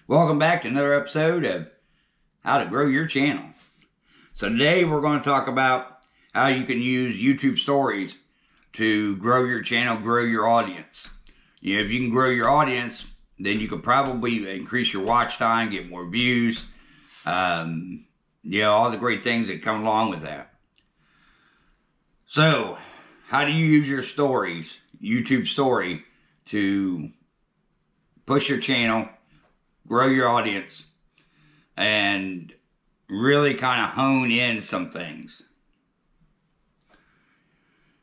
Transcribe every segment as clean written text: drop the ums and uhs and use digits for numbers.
Welcome back to another episode of How to Grow Your Channel. So today we're going to talk about how you can use YouTube Stories to grow your channel, grow your audience. If you can grow your audience, then you could probably increase your watch time, get more views, all the great things that come along with that. So, how do you use your stories, YouTube Story, to push your channel, grow your audience, and really kind of hone in some things?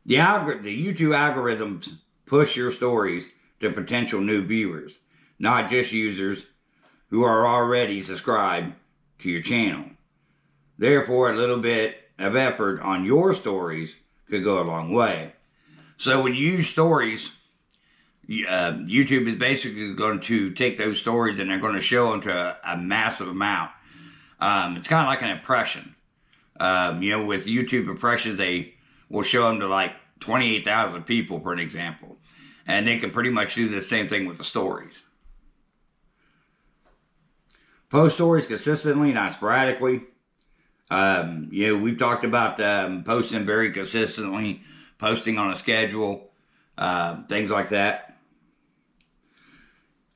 The YouTube algorithms push your stories to potential new viewers, not just users who are already subscribed to your channel. Therefore, a little bit of effort on your stories could go a long way. So when you use stories, YouTube is basically going to take those stories and they're going to show them to a massive amount. It's kind of like an impression. With YouTube impressions, they will show them to like 28,000 people, for an example. And they can pretty much do the same thing with the stories. Post stories consistently, not sporadically. We've talked about posting very consistently, posting on a schedule, things like that.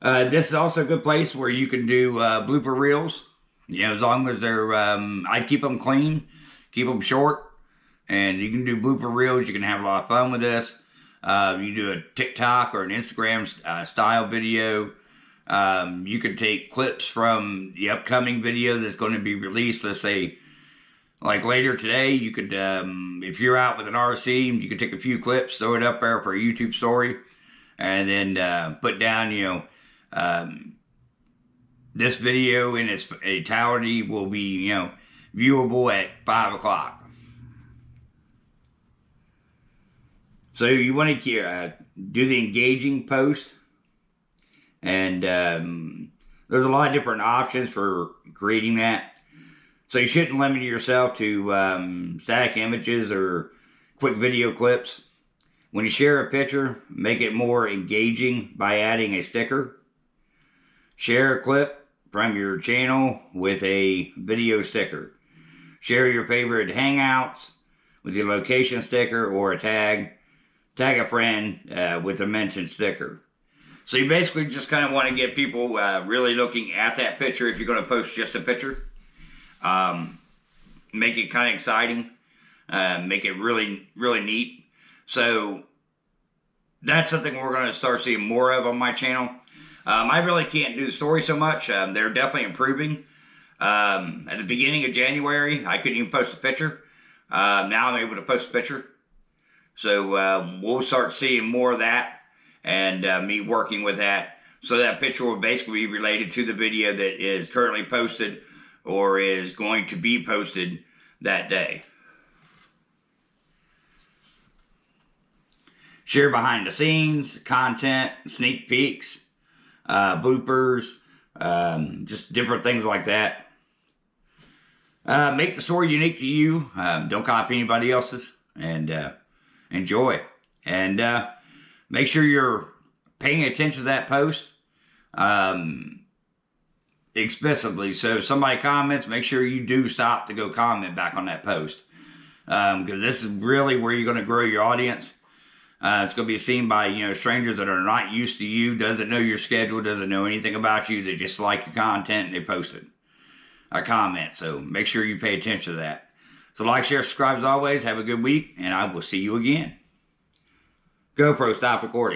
This is also a good place where you can do blooper reels. As long as they're, I keep them clean, keep them short, and you can do blooper reels. You can have a lot of fun with this. You do a TikTok or an Instagram style video. You could take clips from the upcoming video that's going to be released. Let's say, like later today, you could, if you're out with an RC, you could take a few clips, throw it up there for a YouTube story, and then put down, this video in its totality will be, viewable at 5 o'clock. So you want to do the engaging post, and there's a lot of different options for creating that. So you shouldn't limit yourself to static images or quick video clips. When you share a picture, make it more engaging by adding a sticker. Share a clip from your channel with a video sticker. Share your favorite hangouts with your location sticker or a tag. Tag a friend with a mentioned sticker. So you basically just kind of want to get people really looking at that picture if you're going to post just a picture. Make it kind of exciting. Make it really, really neat. So that's something we're going to start seeing more of on my channel. I really can't do the story so much. They're definitely improving. At the beginning of January, I couldn't even post a picture. Now I'm able to post a picture. So we'll start seeing more of that and me working with that. So that picture will basically be related to the video that is currently posted or is going to be posted that day. Share behind the scenes, content, sneak peeks, bloopers, just different things like that. Make the story unique to you. Don't copy anybody else's, and enjoy. And make sure you're paying attention to that post explicitly. So if somebody comments, make sure you do stop to go comment back on that post. Because this is really where you're going to grow your audience. It's going to be seen by, strangers that are not used to you, doesn't know your schedule, doesn't know anything about you. They just like your content and they post it. A comment. So make sure you pay attention to that. So like, share, subscribe as always. Have a good week, and I will see you again. GoPro, stop recording.